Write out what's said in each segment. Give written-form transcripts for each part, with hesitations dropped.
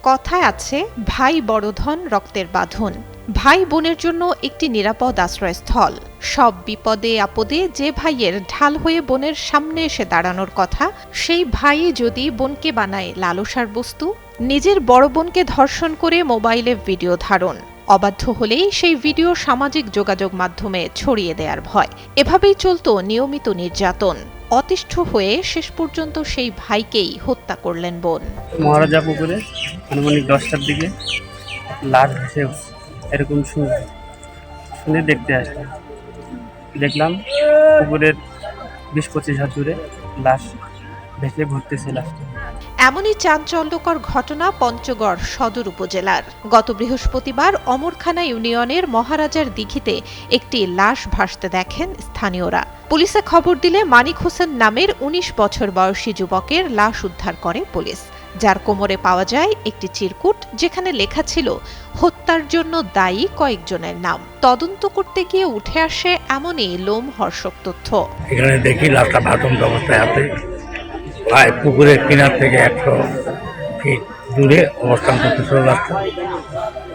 কথায় আছে, ভাই বড় ধন রক্তের বাঁধন। ভাই বোনের জন্য একটি নিরাপদ আশ্রয়স্থল। সব বিপদে আপদে যে ভাইয়ের ঢাল হয়ে বোনের সামনে এসে দাঁড়ানোর কথা, সেই ভাই যদি বোনকে বানায় লালসার বস্তু, নিজের বড় বোনকে ধর্ষণ করে মোবাইলে ভিডিও ধারণ, অবাধ্য হলেই সেই ভিডিও সামাজিক যোগাযোগ মাধ্যমে ছড়িয়ে দেওয়ার ভয়। এভাবেই চলত নিয়মিত নির্যাতন। অতিষ্ঠ হয়ে শেষ পর্যন্ত সেই ভাইকেই হত্যা করলেন বোন। মহারাজা পুকুরে আনুমানিক 10টার দিকে লাশ ভেসে এরকম শুনে দেখতে আসলাম। দেখলাম পুকুরের 20-25 হাত দূরে লাশ ভেসে ঘুরতেছে। লাশটা এমনই চাঞ্চল্যকর ঘটনা পঞ্চগড় সদর উপজেলার। গত বৃহস্পতিবার অমরখানা ইউনিয়নের মহারাজার দিঘিতে একটি লাশ ভাসতে দেখেন স্থানীয়রা। পুলিশে খবর দিলে মানিক হোসেন নামের 19 বছর বয়সী যুবকের লাশ উদ্ধার করে পুলিশ, যার কোমরে পাওয়া যায় একটি চিরকুট, যেখানে লেখা ছিল হত্যার জন্য দায়ী কয়েকজনের নাম। তদন্ত করতে গিয়ে উঠে আসে এমনই লোমহর্ষক তথ্য। এখানে দেখি লাশটা ভাসন্ত অবস্থায় আছে, প্রায় পুকুরের কিনার থেকে 100 ফিট দূরে অবস্থান করতেছিল লাশটা।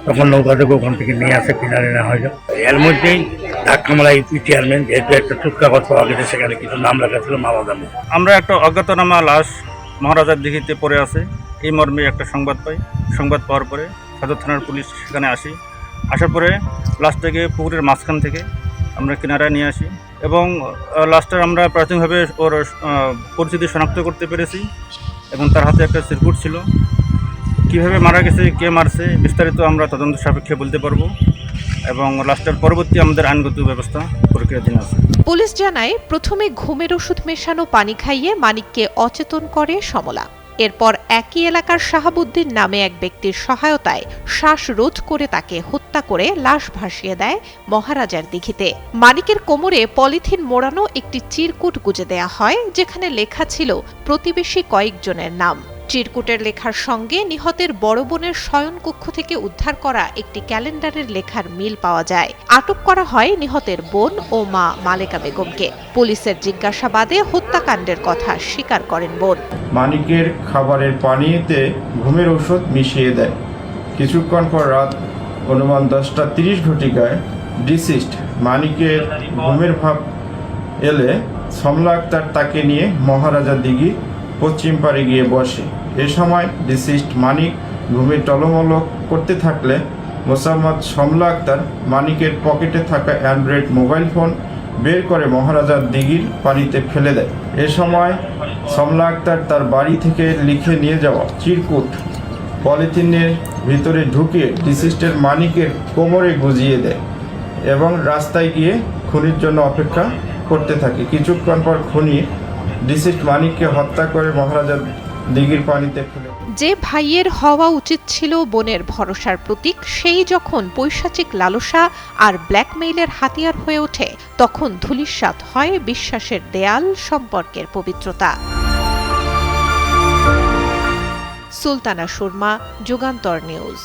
তখন নৌকা থেকে ওখান থেকে নিয়ে আসে কিনারে নেওয়া হয়তো। এর মধ্যেই ধাক্কামালা ইউপি চেয়ারম্যান, যেহেতু একটা চুক্তাগত পাওয়া গেছে, সেখানে কিছু নাম লেখা ছিল মালাদামে। আমরা একটা অজ্ঞাতনামা লাশ মহারাজার দিঘিতে পড়ে আছে, এই মর্মে একটা সংবাদ পাই। সংবাদ পাওয়ার পরে সদর থানার পুলিশ সেখানে আসার পরে লাশটাকে পুকুরের মাঝখান থেকে আমরা কিনারায় নিয়ে আসি এবং লাশটার আমরা প্রাথমিকভাবে ওর পরিচিতি শনাক্ত করতে পেরেছি এবং তার হাতে একটা চিরকুট ছিল। কীভাবে মারা গেছে, কে মারছে, বিস্তারিত আমরা তদন্ত সাপেক্ষে বলতে পারবো এবং লাশটার পরবর্তী আমাদের আইনগত ব্যবস্থা প্রক্রিয়াধীন আছে। পুলিশ জানায়, প্রথমে ঘুমের ওষুধ মেশানো পানি খাইয়ে মানিককে অচেতন করে সমলা। এরপর একই এলাকার শাহাবুদ্দিন নামে এক ব্যক্তির সহায়তায় শ্বাসরোধ করে তাকে হত্যা করে লাশ ভাসিয়ে দেয় মহারাজার দিঘিতে। মানিকের কোমরে পলিথিন মোড়ানো একটি চিরকুট গুজে দেয়া হয়, যেখানে লেখা ছিল প্রতিবেশী কয়েকজনের নাম। চিরকুটের লেখার সঙ্গে নিহতের বড় বোনের শয়নকক্ষ থেকে উদ্ধার করা একটি ক্যালেন্ডারের লেখার মিল পাওয়া যায়। আটক করা হয় নিহতের বোন ও মা মালেকা বেগমকে। পুলিশের জিজ্ঞাসাবাদে হত্যাকাণ্ডের কথা স্বীকার করেন বোন। মানিকের খাবারের পানিতে ঘুমের ওষুধ মিশিয়ে দেয়। কিছুক্ষণ পর রাত অনুমান 10:30 ঘটিকায় ডিসিস্ট মানিকের ঘুমের ভাব এলে সমলা আক্তার তাকে নিয়ে মহারাজা দিঘি পশ্চিম পাড়ে গিয়ে বসে। এ সময় ডিসিস্ট মানিক ঘুমে টলমল করতে থাকলে মোসাম্মদ সমলা আক্তার মানিকের পকেটে থাকা অ্যান্ড্রয়েড মোবাইল ফোন বের করে মহারাজার দিঘির পানিতে ফেলে দেয়। এ সময় সমলা আক্তার তার বাড়ি থেকে লিখে নিয়ে যাওয়া চিরকুট পলিথিনের ভিতরে ঢুকিয়ে ডিসিস্টের মানিকের কোমরে গুজিয়ে দেয় এবং রাস্তায় গিয়ে খুনির জন্য অপেক্ষা করতে থাকে। কিছুক্ষণ পর খুনি ডিসিস্ট মানিককে হত্যা করে মহারাজার দিঘির পানিতে ফেলে। যে ভাইয়ের হওয়া উচিত ছিল বোনের ভরসার প্রতীক, সেই যখন পৈশাচিক লালসা আর ব্ল্যাকমেইলের হাতিয়ার হয়ে ওঠে, তখন ধূলিসাৎ হয় বিশ্বাসের দেয়াল, সম্পর্কের পবিত্রতা। সুলতানা শর্মা, যুগান্তর নিউজ।